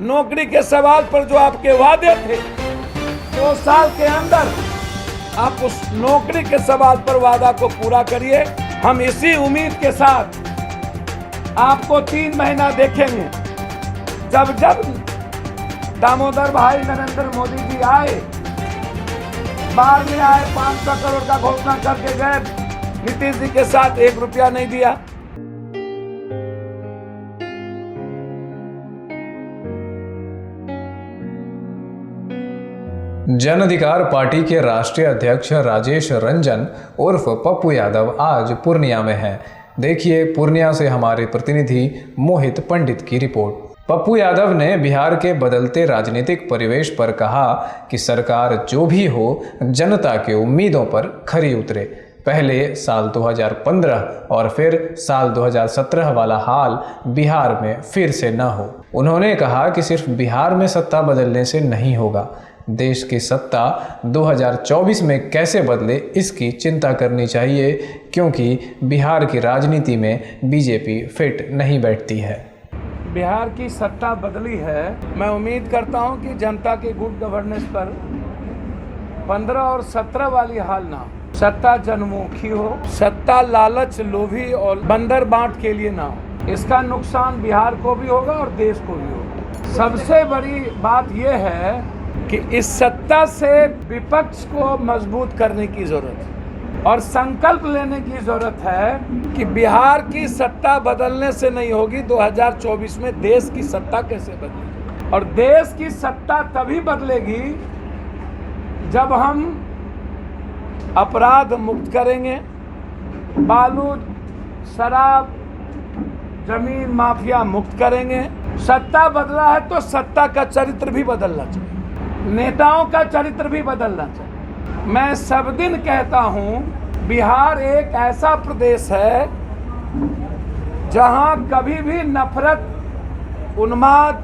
नौकरी के सवाल पर जो आपके वादे थे, 2 साल के अंदर आप उस नौकरी के सवाल पर वादा को पूरा करिए। हम इसी उम्मीद के साथ आपको 3 महीना देखेंगे। जब जब दामोदर भाई नरेंद्र मोदी जी आए, बाहर में आए, 500 करोड़ का घोषणा करके गए, नीतीश जी के साथ 1 रुपया नहीं दिया। जन अधिकार पार्टी के राष्ट्रीय अध्यक्ष राजेश रंजन उर्फ पप्पू यादव आज पूर्णिया में हैं। देखिए पूर्णिया से हमारे प्रतिनिधि मोहित पंडित की रिपोर्ट। पप्पू यादव ने बिहार के बदलते राजनीतिक परिवेश पर कहा कि सरकार जो भी हो, जनता के उम्मीदों पर खरी उतरे। पहले साल 2015 और फिर साल 2017 वाला हाल बिहार में फिर से न हो। उन्होंने कहा कि सिर्फ बिहार में सत्ता बदलने से नहीं होगा, देश की सत्ता 2024 में कैसे बदले इसकी चिंता करनी चाहिए, क्योंकि बिहार की राजनीति में बीजेपी फिट नहीं बैठती है। बिहार की सत्ता बदली है। मैं उम्मीद करता हूं कि जनता के गुड गवर्नेंस पर 15 और 17 वाली हाल ना हो। सत्ता जनमुखी हो, सत्ता लालच, लोभी और बंदर बांट के लिए ना हो। इसका नुकसान बिहार को भी होगा और देश को भी होगा। सबसे बड़ी बात यह है कि इस सत्ता से विपक्ष को मजबूत करने की जरूरत है और संकल्प लेने की जरूरत है कि बिहार की सत्ता बदलने से नहीं होगी, 2024 में देश की सत्ता कैसे बदलेगी। और देश की सत्ता तभी बदलेगी जब हम अपराध मुक्त करेंगे, बालू, शराब, जमीन माफिया मुक्त करेंगे। सत्ता बदला है तो सत्ता का चरित्र भी बदलना चाहिए, नेताओं का चरित्र भी बदलना चाहिए। मैं सब दिन कहता हूं, बिहार एक ऐसा प्रदेश है जहां कभी भी नफरत, उन्माद,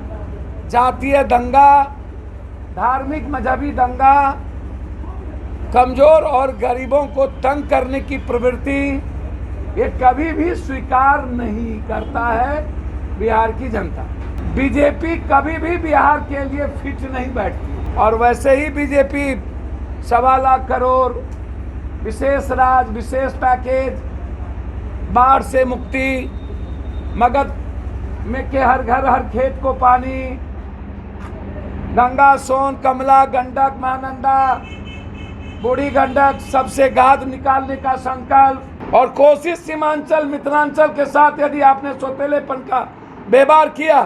जातीय दंगा, धार्मिक मजहबी दंगा, कमजोर और गरीबों को तंग करने की प्रवृत्ति, ये कभी भी स्वीकार नहीं करता है बिहार की जनता। बीजेपी कभी भी बिहार के लिए फिट नहीं बैठती। और वैसे ही बीजेपी 1.25 लाख करोड़, विशेष राज, विशेष पैकेज, बाढ़ से मुक्ति, मगध में के हर घर हर खेत को पानी, गंगा, सोन, कमला, गंडक, महानंदा, बूढ़ी गंडक, सबसे गाद निकालने का संकल्प। और कोशिश सीमांचल, मिथिलांचल के साथ यदि आपने सौतेलेपन का व्यवहार किया,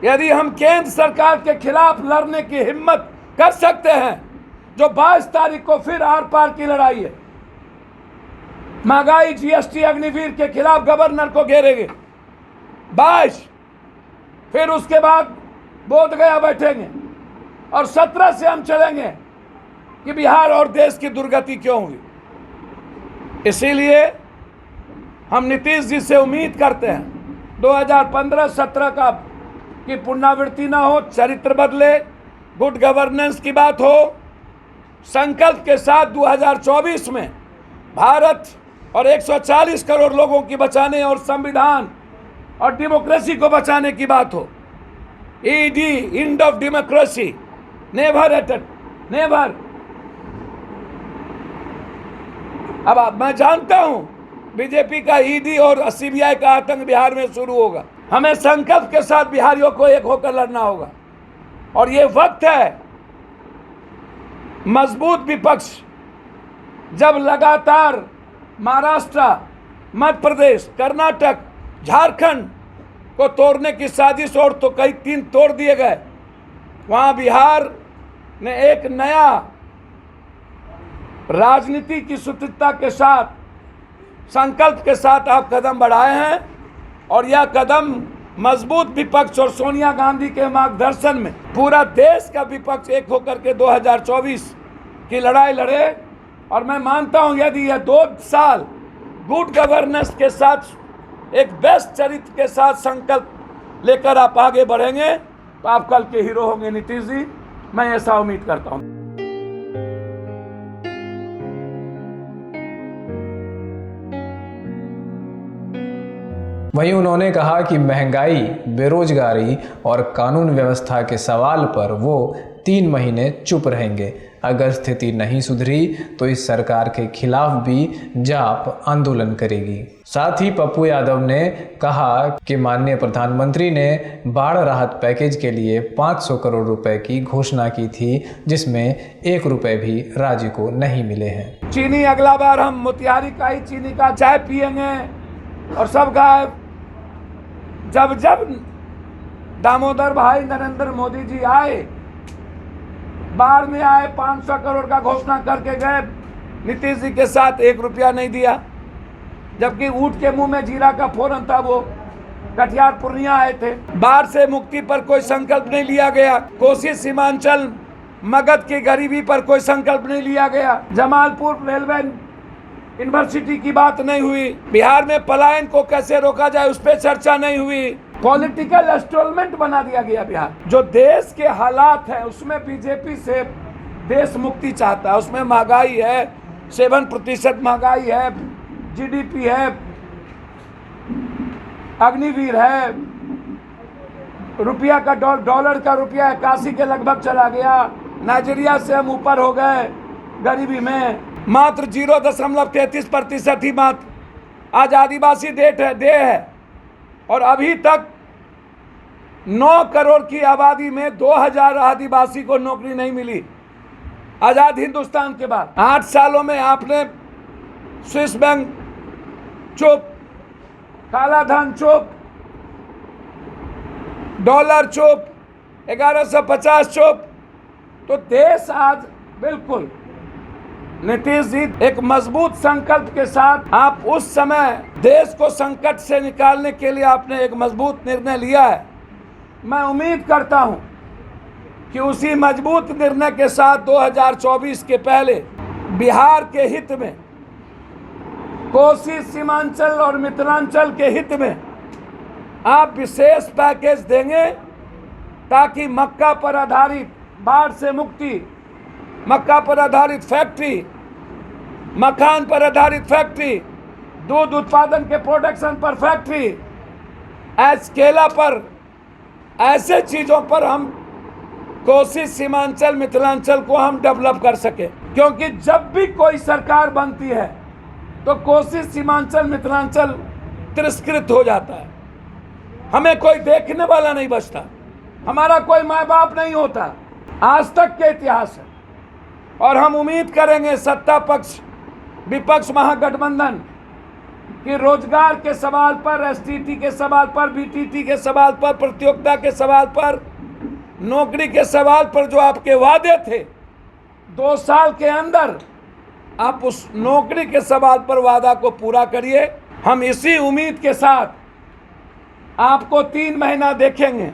यदि हम केंद्र सरकार के खिलाफ लड़ने की हिम्मत कर सकते हैं, जो 22 तारीख को फिर आर पार की लड़ाई है, महंगाई, जीएसटी, अग्निवीर के खिलाफ गवर्नर को घेरेंगे 22, फिर उसके बाद बोध गया बैठेंगे और 17 से हम चलेंगे कि बिहार और देश की दुर्गति क्यों हुई। इसीलिए हम नीतीश जी से उम्मीद करते हैं 2015-17 का की पुनरावृत्ति ना हो, चरित्र बदले, गुड गवर्नेंस की बात हो, संकल्प के साथ 2024 में भारत और 140 करोड़ लोगों की बचाने और संविधान और डेमोक्रेसी को बचाने की बात हो। ED, end of democracy, never एटेड, नेवर। अब मैं जानता हूं बीजेपी का ईडी और सीबीआई का आतंक बिहार में शुरू होगा। हमें संकल्प के साथ बिहारियों को एक होकर लड़ना होगा और ये वक्त है मजबूत विपक्ष। जब लगातार महाराष्ट्र, मध्य प्रदेश, कर्नाटक, झारखंड को तोड़ने की साजिश और तो कई 3 तोड़ दिए गए, वहां बिहार ने एक नया राजनीति की सूत्रता के साथ, संकल्प के साथ आप कदम बढ़ाए हैं और यह कदम मजबूत विपक्ष और सोनिया गांधी के मार्गदर्शन में पूरा देश का विपक्ष एक होकर के 2024 की लड़ाई लड़े। और मैं मानता हूं यदि यह 2 साल गुड गवर्नेंस के साथ, एक बेस्ट चरित्र के साथ संकल्प लेकर आप आगे बढ़ेंगे तो आप कल के हीरो होंगे नीतीश जी, मैं ऐसा उम्मीद करता हूं। वहीं उन्होंने कहा कि महंगाई, बेरोजगारी और कानून व्यवस्था के सवाल पर वो 3 महीने चुप रहेंगे। अगर स्थिति नहीं सुधरी तो इस सरकार के खिलाफ भी जाप आंदोलन करेगी। साथ ही पप्पू यादव ने कहा कि माननीय प्रधानमंत्री ने बाढ़ राहत पैकेज के लिए 500 करोड़ रुपए की घोषणा की थी, जिसमें 1 रुपए भी राज्य को नहीं मिले हैं। चीनी अगला बार हम मोतिहारी का ही चीनी का चाय पियेंगे और सब गायब। जब दामोदर भाई नरेंद्र मोदी जी आए, बाढ़ में आए, 500 करोड़ का घोषणा करके गए, नीतीश जी के साथ 1 रुपया नहीं दिया। जबकि ऊँट के मुंह में जीरा का फोरन था, वो कटिहार पूर्णिया आए थे। बाढ़ से मुक्ति पर कोई संकल्प नहीं लिया गया। कोसी सीमांचल मगध की गरीबी पर कोई संकल्प नहीं लिया गया। जमालपुर रेलवे यूनिवर्सिटी की बात नहीं हुई। बिहार में पलायन को कैसे रोका जाए उस पर चर्चा नहीं हुई। पॉलिटिकल इंस्टॉलमेंट बना दिया गया बिहार। जो देश के हालात हैं उसमें बीजेपी से देश मुक्ति चाहता है। उसमें महंगाई है, 7% महंगाई है, जीडीपी है, अग्निवीर है, रुपया का डॉलर का रुपया 81 के लगभग चला गया। नाइजीरिया से हम ऊपर हो गए गरीबी में। मात्र 0.33% ही मात्र आज आदिवासी देह है और अभी तक 9 करोड़ की आबादी में 2000 आदिवासी को नौकरी नहीं मिली आजाद हिंदुस्तान के बाद। 8 सालों में आपने स्विस बैंक चुप, काला धन चुप, डॉलर चुप, 1150 चुप। तो देश आज बिल्कुल, नीतीश जी एक मजबूत संकल्प के साथ आप उस समय देश को संकट से निकालने के लिए आपने एक मजबूत निर्णय लिया है। मैं उम्मीद करता हूं कि उसी मजबूत निर्णय के साथ 2024 के पहले बिहार के हित में, कोसी सीमांचल और मिथिलांचल के हित में आप विशेष पैकेज देंगे, ताकि मक्का पर आधारित बाढ़ से मुक्ति, मक्का पर आधारित फैक्ट्री, मखान पर आधारित फैक्ट्री, दूध उत्पादन के प्रोडक्शन पर फैक्ट्री, केला पर, ऐसे चीज़ों पर हम कोसी सीमांचल मिथिलांचल को हम डेवलप कर सके। क्योंकि जब भी कोई सरकार बनती है तो कोसी सीमांचल मिथिलांचल तिरस्कृत हो जाता है। हमें कोई देखने वाला नहीं बचता, हमारा कोई माँ बाप नहीं होता, आज तक के इतिहास है। और हम उम्मीद करेंगे सत्ता पक्ष विपक्ष महागठबंधन कि रोजगार के सवाल पर, एसटीटी के सवाल पर, बीटीटी के सवाल पर, प्रतियोगिता के सवाल पर, नौकरी के सवाल पर जो आपके वादे थे 2 साल के अंदर आप उस नौकरी के सवाल पर वादा को पूरा करिए। हम इसी उम्मीद के साथ आपको 3 महीना देखेंगे।